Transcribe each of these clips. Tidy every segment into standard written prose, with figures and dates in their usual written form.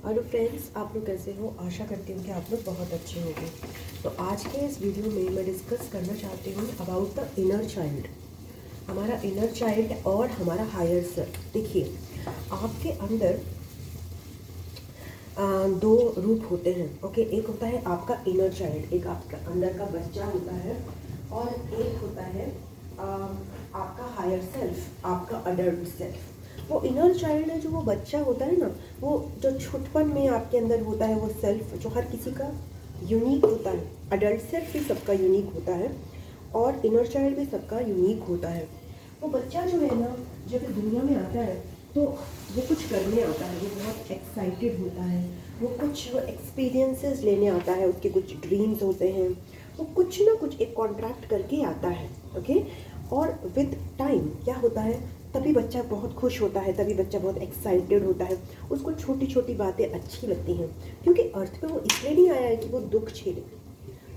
Hello friends, आप लोग कैसे हो? आशा करती हूँ कि आप लोग बहुत अच्छे होंगे। तो आज के इस वीडियो में मैं डिस्कस करना चाहती हूँ अबाउट द इनर चाइल्ड। हमारा इनर चाइल्ड और हमारा हायर सेल्फ। देखिए, आपके अंदर दो रूप होते हैं। ओके, एक होता है आपका इनर चाइल्ड, एक आपका अंदर का बच्चा होता है, और एक होता है आपका हायर सेल्फ, आपका अडल्ट सेल्फ। वो इनर चाइल्ड है, जो वो बच्चा होता है ना, वो जो छुटपन में आपके अंदर होता है, वो सेल्फ जो हर किसी का यूनिक होता है। अडल्ट सेल्फ भी सबका यूनिक होता है और इनर चाइल्ड भी सबका यूनिक होता है। वो बच्चा जो है ना, जब दुनिया में आता है तो वो कुछ करने आता है, वो बहुत एक्साइटेड होता है, वो कुछ एक्सपीरियंसेस लेने आता है, उसके कुछ ड्रीम्स होते हैं, वो कुछ ना कुछ एक कॉन्ट्रैक्ट करके आता है। ओके, और विद टाइम क्या होता है, तभी बच्चा बहुत खुश होता है, तभी बच्चा बहुत एक्साइटेड होता है, उसको छोटी छोटी बातें अच्छी लगती हैं, क्योंकि अर्थ पे वो इसलिए नहीं आया है कि वो दुख झेले।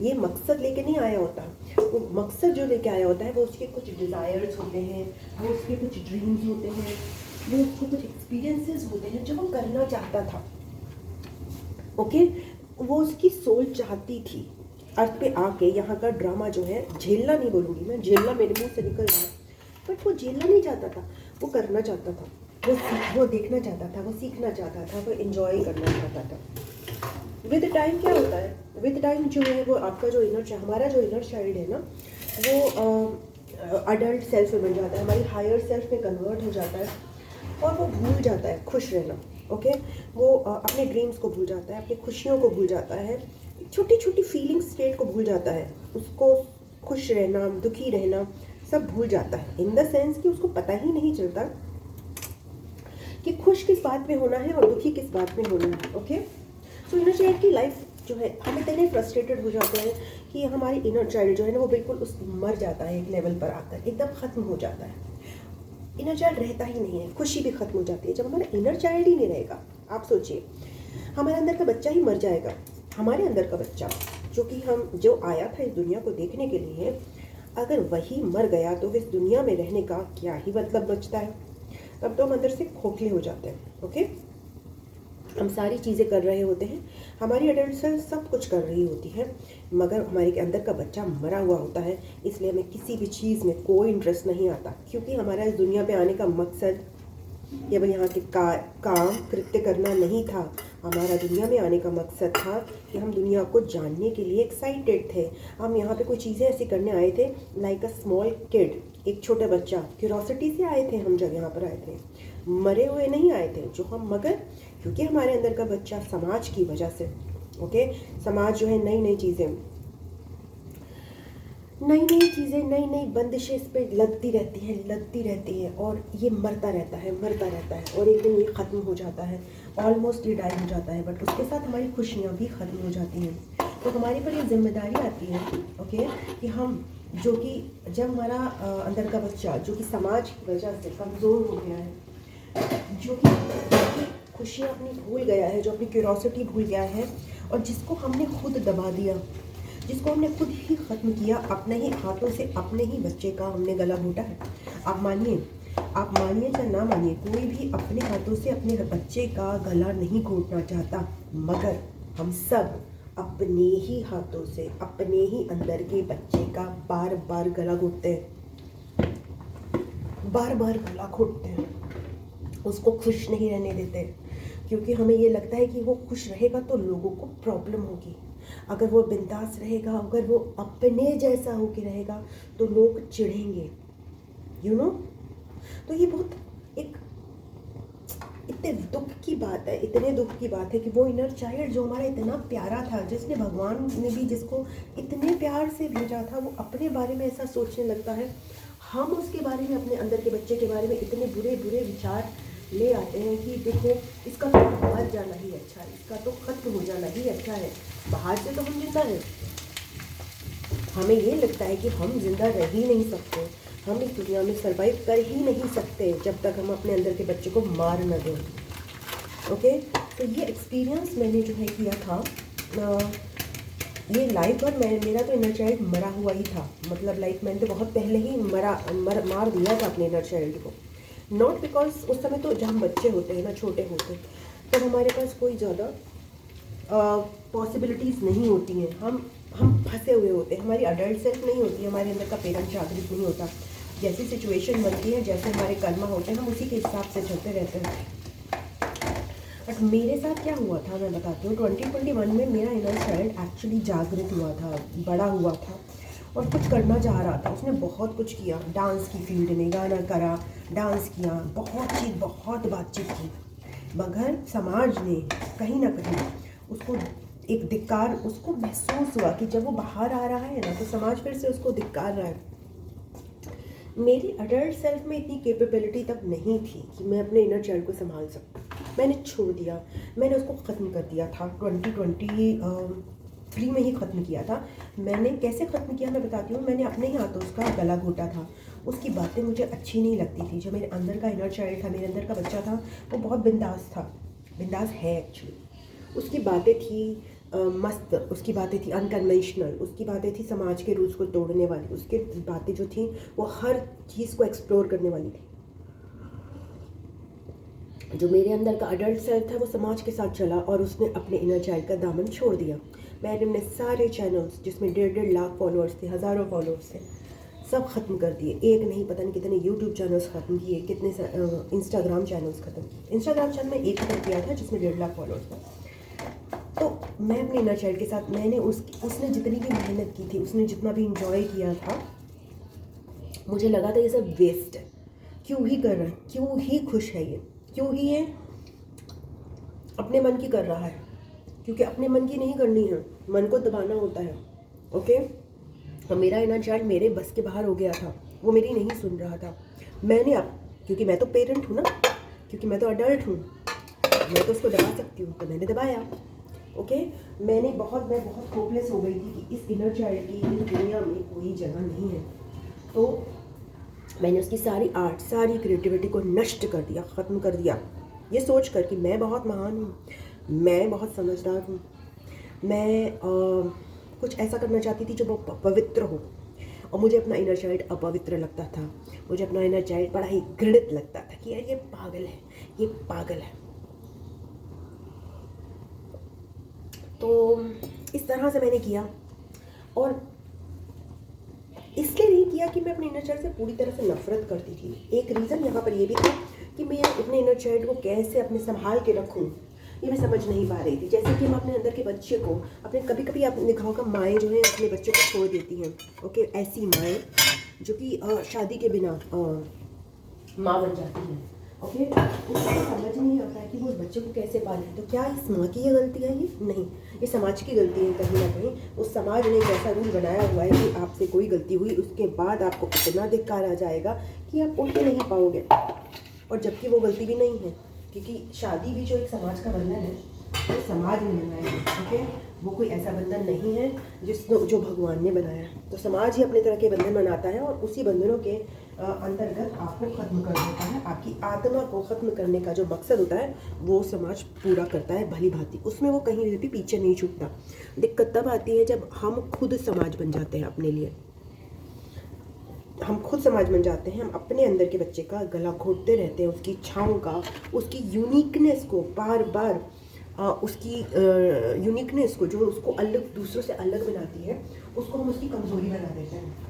ये मकसद लेके नहीं आया होता। वो मकसद जो लेके आया होता है, वो उसके कुछ डिज़ायर्स होते हैं, वो उसके कुछ ड्रीम्स होते हैं, वो उसको कुछ एक्सपीरियंसेस होते हैं जो वो करना चाहता था। ओके, वो उसकी सोल चाहती थी अर्थ पे आके यहाँ का ड्रामा जो है, झेलना नहीं बोलूँगी मैं, झेलना मेरे मुंह से निकल रहा है, बट वो झेलना नहीं चाहता था, वो करना चाहता था, वो देखना चाहता था, वो सीखना चाहता था, वो एंजॉय करना चाहता था। विद टाइम क्या होता है, विद टाइम जो है वो आपका जो हमारा जो इनर चाइल्ड है ना, वो अडल्ट सेल्फ में बन जाता है, हमारी हायर सेल्फ में कन्वर्ट हो जाता है, और वो भूल जाता है खुश रहना। ओके, वो अपने ड्रीम्स को भूल जाता है, अपनी खुशियों को भूल जाता है, छोटी छोटी फीलिंग स्टेट को भूल जाता है, उसको खुश रहना, दुखी रहना सब भूल जाता है। इन द सेंस कि उसको पता ही नहीं चलता कि खुश किस बात में होना है और दुखी किस बात में होना है। ओके, सो इनर चाइल्ड की लाइफ जो है, हम इतने फ्रस्ट्रेटेड हो जाते हैं कि हमारी इनर चाइल्ड जो है ना, वो बिल्कुल उस मर जाता है, एक लेवल पर आकर एकदम ख़त्म हो जाता है। इनर चाइल्ड रहता ही नहीं है, खुशी भी खत्म हो जाती है जब हमारा इनर चाइल्ड ही नहीं रहेगा। आप सोचिए, हमारे अंदर का बच्चा ही मर जाएगा। हमारे अंदर का बच्चा जो आया था इस दुनिया को देखने के लिए, अगर वही मर गया तो इस दुनिया में रहने का क्या ही मतलब बचता है। तब तो हम अंदर से खोखले हो जाते हैं। ओके, हम सारी चीज़ें कर रहे होते हैं, हमारी अडल्ट सेल्फ सब कुछ कर रही होती है, मगर हमारे के अंदर का बच्चा मरा हुआ होता है। इसलिए हमें किसी भी चीज़ में कोई इंटरेस्ट नहीं आता, क्योंकि हमारा इस दुनिया पे आने का मकसद या यहाँ के काम कृत्य करना नहीं था। हमारा दुनिया में आने का मकसद था कि हम दुनिया को जानने के लिए एक्साइटेड थे। हम यहाँ पे कोई चीज़ें ऐसी करने आए थे, लाइक अ स्मॉल किड, एक छोटा बच्चा, क्यूरोसिटी से आए थे हम जब यहाँ पर आए थे, मरे हुए नहीं आए थे जो हम, मगर क्योंकि हमारे अंदर का बच्चा समाज की वजह से, ओके, समाज जो है नई नई चीज़ें, नई नई बंदिशें इस पर लगती रहती हैं, और ये मरता रहता है, और एक दिन ये ख़त्म हो जाता है, ऑलमोस्ट ये डाई हो जाता है, बट उसके साथ हमारी खुशियाँ भी ख़त्म हो जाती हैं। तो हमारे पर ये जिम्मेदारी आती है, ओके, कि हम जो कि जब हमारा अंदर का बच्चा जो कि समाज की वजह से कमज़ोर हो गया है, जो कि खुशियाँ अपनी भूल गया है, जो अपनी क्यूरोसिटी भूल गया है, और जिसको हमने खुद दबा दिया, जिसको हमने खुद ही ख़त्म किया, अपने ही हाथों से अपने ही बच्चे का हमने गला घोटा है। आप मानिए या ना मानिए, कोई भी अपने हाथों से अपने बच्चे का गला नहीं घोटना चाहता, मगर हम सब अपने ही हाथों से अपने ही अंदर के बच्चे का बार बार गला घोटते हैं, बार बार गला घोटते हैं, उसको खुश नहीं रहने देते, क्योंकि हमें ये लगता है कि वो खुश रहेगा तो लोगों को प्रॉब्लम होगी, अगर वो बिंदास रहेगा, अगर वो अपने जैसा होके रहेगा तो लोग चिढ़ेंगे, यू नो। तो ये बहुत एक इतने दुख की बात है, इतने दुख की बात है कि वो इनर चाइल्ड जो हमारा इतना प्यारा था, जिसने भगवान ने भी जिसको इतने प्यार से भेजा था, वो अपने बारे में ऐसा सोचने लगता है। हम उसके बारे में, अपने अंदर के बच्चे के बारे में इतने बुरे बुरे विचार ले आते हैं कि देखो, इसका तो मर जाना ही अच्छा है, इसका तो खत्म हो जाना ही अच्छा है, बाहर से तो हम जिंदा हैं। हमें ये लगता है कि हम जिंदा रह ही नहीं सकते, हम इस दुनिया में सर्वाइव कर ही नहीं सकते जब तक हम अपने अंदर के बच्चे को मार न दें। ओके, तो ये एक्सपीरियंस मैंने जो है किया था, ये लाइफ भर मेरा तो इनर चाइल्ड मरा हुआ ही था, मतलब लाइक मैंने तो बहुत पहले ही मार दिया था अपने इनर चाइल्ड को। नॉट बिकॉज उस समय तो जब हम बच्चे होते हैं ना, छोटे होते, तब हमारे पास कोई ज़्यादा पॉसिबिलिटीज़ नहीं होती हैं। हम फंसे हुए होते हैं, हमारी अडल्ट सेल्फ नहीं होती, हमारे अंदर का पेरेंट जागृत नहीं होता। जैसी सिचुएशन बनती है, जैसे हमारे कर्मा होते हैं, हम उसी के हिसाब से चलते रहते हैं। बट मेरे साथ क्या हुआ था मैं बताती हूँ। 2021 में मेरा इनर चाइल्ड एक्चुअली जागृत हुआ था, बड़ा हुआ था और कुछ करना चाह रहा था। उसने बहुत कुछ किया, डांस की फील्ड में गाना करा, डांस किया, बहुत बातचीत की, मगर समाज ने कहीं ना कहीं उसको एक धिक्कार, उसको महसूस हुआ कि जब वो बाहर आ रहा है ना तो समाज फिर से उसको धिक्कार रहा है। मेरी अडल्ट सेल्फ में इतनी कैपेबिलिटी तब नहीं थी कि मैं अपने इनर चाइल्ड को संभाल सकूं। मैंने छोड़ दिया, मैंने उसको ख़त्म कर दिया था। 2023 में ही ख़त्म किया था। मैंने कैसे ख़त्म किया मैं बताती हूँ। मैंने अपने ही हाथों उसका गला घोटा था। उसकी बातें मुझे अच्छी नहीं लगती थी। जो मेरे अंदर का इनर चाइल्ड था, मेरे अंदर का बच्चा था, वो बहुत बिंदास था, बिंदास है एक्चुअली। उसकी बातें थी मस्त, उसकी बातें थी अनकन्वेंशनल, उसकी बातें थी समाज के रूल्स को तोड़ने वाली, उसकी बातें जो थी वो हर चीज़ को एक्सप्लोर करने वाली थी। जो मेरे अंदर का अडल्ट सेल्फ था वो समाज के साथ चला और उसने अपने इनर चाइल्ड का दामन छोड़ दिया। मैंने अपने सारे चैनल्स जिसमें 1.5 लाख फॉलोअर्स थे, हज़ारों फॉलोअर्स थे, सब ख़त्म कर दिए। एक नहीं, पता नहीं कितने यूट्यूब चैनल्स ख़त्म किए, कितने इंस्टाग्राम चैनल्स ख़त्म किए। इंस्टाग्राम चैनल में एक ख़त्म किया था जिसमें 1.5 लाख फॉलोअर्स था। तो मैं अपने इनर चाइल्ड के साथ, मैंने उसने जितनी भी मेहनत की थी, उसने जितना भी इंजॉय किया था, मुझे लगा था ये सब वेस्ट है। क्यों ही कर रहा है, क्यों ही खुश है ये, क्यों ही ये अपने मन की कर रहा है, क्योंकि अपने मन की नहीं करनी है, मन को दबाना होता है। ओके, तो मेरा इनर चाइल्ड मेरे बस के बाहर हो गया था, वो मेरी नहीं सुन रहा था। मैंने अब, क्योंकि मैं तो पेरेंट हूँ ना, क्योंकि मैं तो अडल्ट हूँ, मैं तो उसको दबा सकती हूँ, तो मैंने दबाया। ओके, मैं बहुत होपलेस हो गई थी कि इस इनर चाइल्ड की इस दुनिया में कोई जगह नहीं है। तो मैंने उसकी सारी आर्ट, सारी क्रिएटिविटी को नष्ट कर दिया, ख़त्म कर दिया, ये सोच कर कि मैं बहुत महान हूँ, मैं बहुत समझदार हूँ, मैं कुछ ऐसा करना चाहती थी जो बहुत पवित्र हो। और मुझे अपना इनर चाइल्ड अपवित्र लगता था, मुझे अपना इनर चाइल्ड बड़ा ही घृणित लगता था कि यार ये पागल है, ये पागल है। तो इस तरह से मैंने किया, और इसलिए नहीं किया कि मैं अपने इनर चाइल्ड से पूरी तरह से नफरत करती थी। एक रीज़न यहाँ पर ये भी था कि मैं अपने इनर चाइल्ड को कैसे अपने संभाल के रखूँ, ये मैं समझ नहीं पा रही थी। जैसे कि हम अपने अंदर के बच्चे को अपने, कभी कभी आपने देखा होगा माएँ जो हैं अपने बच्चों को छोड़ देती हैं। ओके, ऐसी माएँ जो कि शादी के बिना माँ बन जाती हैं। ओके, उसको समझ नहीं आता है कि वो उस बच्चे को कैसे पाले। तो क्या इस माँ की ये गलती है? ये नहीं, ये समाज की गलती है कहीं ना कहीं। उस समाज ने एक ऐसा रूल बनाया हुआ है कि आपसे कोई गलती हुई उसके बाद आपको इतना धिक्कार आ जाएगा कि आप उठ नहीं पाओगे, और जबकि वो गलती भी नहीं है, क्योंकि शादी भी जो एक समाज का बंधन है, वो समाज ने बनाया है। ओके, वो कोई ऐसा बंधन नहीं है जो भगवान ने बनाया है। तो समाज ही अपने तरह के बंधन बनाता है, और उसी बंधनों के अंतर्गत आपको ख़त्म कर देता है। आपकी आत्मा को ख़त्म करने का जो मकसद होता है वो समाज पूरा करता है भली भांति, उसमें वो कहीं भी पीछे नहीं छूटता। दिक्कत तब आती है जब हम खुद समाज बन जाते हैं अपने लिए। हम खुद समाज बन जाते हैं, हम अपने अंदर के बच्चे का गला घोटते रहते हैं, उसकी इच्छाओं का, उसकी यूनिकनेस को बार बार, उसकी यूनिकनेस को जो उसको अलग, दूसरों से अलग बनाती है, उसको हम उसकी कमज़ोरी बना देते हैं।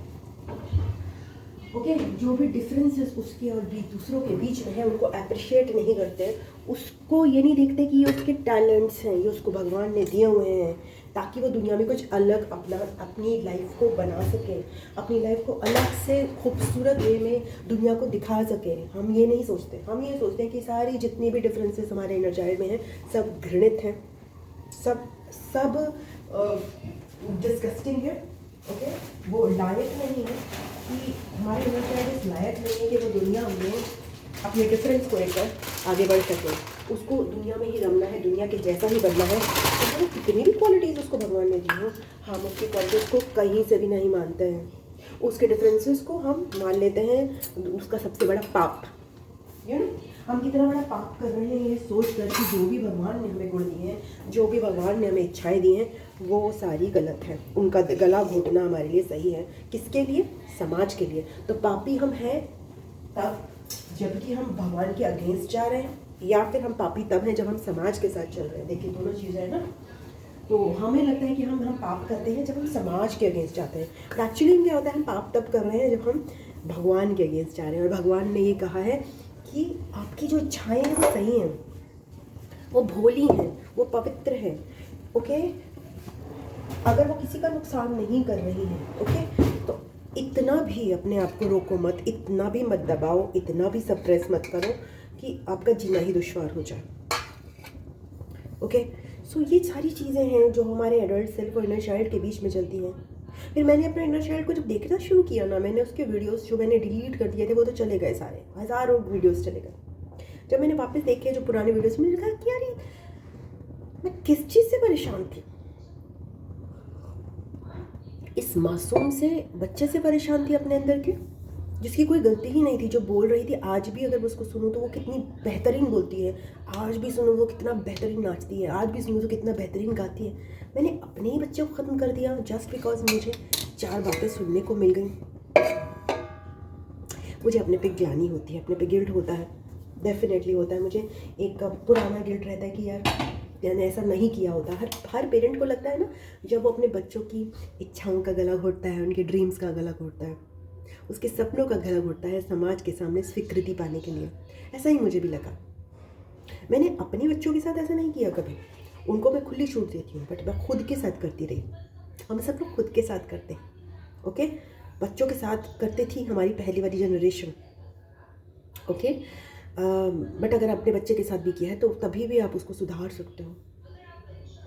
ओके, जो भी डिफरेंसेस उसके और दूसरों के बीच में है उनको अप्रिशिएट नहीं करते, उसको ये नहीं देखते कि ये उसके टैलेंट्स हैं, ये उसको भगवान ने दिए हुए हैं ताकि वो दुनिया में कुछ अलग अपनी लाइफ को बना सके, अपनी लाइफ को अलग से खूबसूरत वे में दुनिया को दिखा सके। हम ये नहीं सोचते, हम ये सोचते हैं कि सारी जितनी भी डिफरेंसेस हमारे इनर चाइल्ड में हैं सब घृणित हैं, सब डिस्गस्टिंग है। ओके, वो लायक नहीं है कि हमारे इनर चाइल्ड इस लायक नहीं है कि वो दुनिया में अपने डिफरेंस को लेकर आगे बढ़ सके। उसको दुनिया में ही रमना है, दुनिया के जैसा ही बनना है। तो वो कितनी भी क्वालिटीज़ उसको भगवान ने दी हो, हम उसकी क्वालिटीज़ को कहीं से भी नहीं मानते हैं। उसके डिफरेंसेस को हम मान लेते हैं उसका सबसे बड़ा पाप। हम कितना बड़ा पाप कर रहे हैं ये सोच कर कि जो भी भगवान ने हमें गुण दिए हैं, जो भी भगवान ने हमें इच्छाएं दी हैं, वो सारी गलत है। उनका गला घोटना हमारे लिए सही है। किसके लिए? समाज के लिए। तो पापी हम हैं तब जबकि हम भगवान के अगेंस्ट जा रहे हैं, या फिर हम पापी तब हैं जब हम समाज के साथ चल रहे हैं। देखिए दोनों चीज़ें हैं ना। तो हमें लगता है कि हम पाप करते हैं जब हम समाज के अगेंस्ट जाते हैं, बट एक्चुअली क्या होता है, हम पाप तब कर रहे हैं जब हम भगवान के अगेंस्ट जा रहे हैं। और भगवान ने ये कहा है कि आपकी जो इच्छाएं हैं वो सही हैं, वो भोली हैं, वो पवित्र हैं, ओके। अगर वो किसी का नुकसान नहीं कर रही है, ओके, तो इतना भी अपने आप को रोको मत, इतना भी मत दबाओ, इतना भी सप्रेस मत करो कि आपका जीना ही दुश्वार हो जाए, ओके। सो ये सारी चीज़ें हैं जो हमारे एडल्ट सेल्फ और इनर चाइल्ड के बीच में चलती हैं। फिर मैंने अपने इनर चाइल्ड को जब देखना शुरू किया ना, मैंने उसके वीडियोस जो मैंने डिलीट कर दिए थे वो तो चले गए, सारे हज़ारों वीडियोस चले गए। जब मैंने वापस देखे जो पुराने वीडियोस, मैंने कहा कि यार ये मैं किस चीज़ से परेशान थी। इस मासूम से बच्चे से परेशान थी अपने अंदर के, जिसकी कोई गलती ही नहीं थी, जो बोल रही थी। आज भी अगर मैं उसको सुनूं तो वो कितनी बेहतरीन बोलती है, आज भी सुनो वो कितना बेहतरीन नाचती है, आज भी सुनो तो कितना बेहतरीन गाती है। मैंने अपने ही बच्चे को ख़त्म कर दिया जस्ट बिकॉज मुझे 4 बातें सुनने को मिल गई। मुझे अपने पे ग्लानि होती है, अपने पे गिल्ट होता है, डेफिनेटली होता है। मुझे एक पुराना गिल्ट रहता है कि यार मैंने ऐसा नहीं किया होता। हर पेरेंट को लगता है ना, जब वो अपने बच्चों की इच्छाओं का गला घोटता है, उनके ड्रीम्स का गला घोटता है, उसके सपनों का गला घोटता है समाज के सामने स्वीकृति पाने के लिए। ऐसा ही मुझे भी लगा। मैंने अपने बच्चों के साथ ऐसा नहीं किया कभी, उनको मैं खुली छूट देती हूँ, बट मैं खुद के साथ करती रही। हम सब लोग खुद के साथ करते हैं, ओके। बच्चों के साथ करती थी हमारी पहली वाली जनरेशन, ओके। बट अगर अपने बच्चे के साथ भी किया है तो तभी भी आप उसको सुधार सकते हो।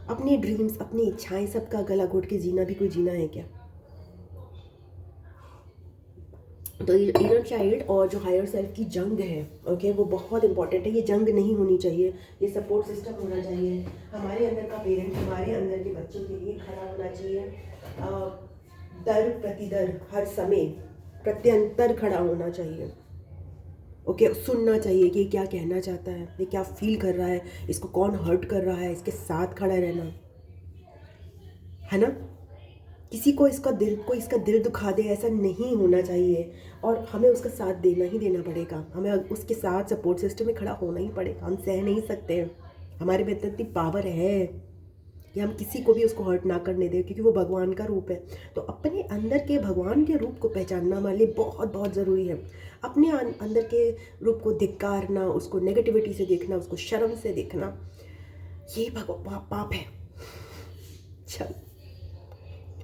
अपनी ड्रीम्स, अपनी इच्छाएं, सबका गला घोट के जीना भी कोई जीना है क्या? तो इनर चाइल्ड और जो हायर सेल्फ की जंग है, ओके, वो बहुत इंपॉर्टेंट है। ये जंग नहीं होनी चाहिए, ये सपोर्ट सिस्टम होना चाहिए। हमारे अंदर का पेरेंट हमारे अंदर के बच्चों के लिए खड़ा होना चाहिए, दर प्रतिदर, हर समय प्रत्यंतर खड़ा होना चाहिए, ओके। सुनना चाहिए कि ये क्या कहना चाहता है, ये क्या फील कर रहा है, इसको कौन हर्ट कर रहा है, इसके साथ खड़ा रहना है ना। किसी को इसका दिल दुखा दे, ऐसा नहीं होना चाहिए। और हमें उसका साथ देना ही देना पड़ेगा, हमें उसके साथ सपोर्ट सिस्टम में खड़ा होना ही पड़ेगा। हम सह नहीं सकते, हमारे में इतनी पावर है कि हम किसी को भी उसको हर्ट ना करने दें, क्योंकि वो भगवान का रूप है। तो अपने अंदर के भगवान के रूप को पहचानना हमारे लिए बहुत बहुत ज़रूरी है। अपने अंदर के रूप को धिक्कारना, उसको नेगेटिविटी से देखना, उसको शर्म से देखना, ये पाप है। चल।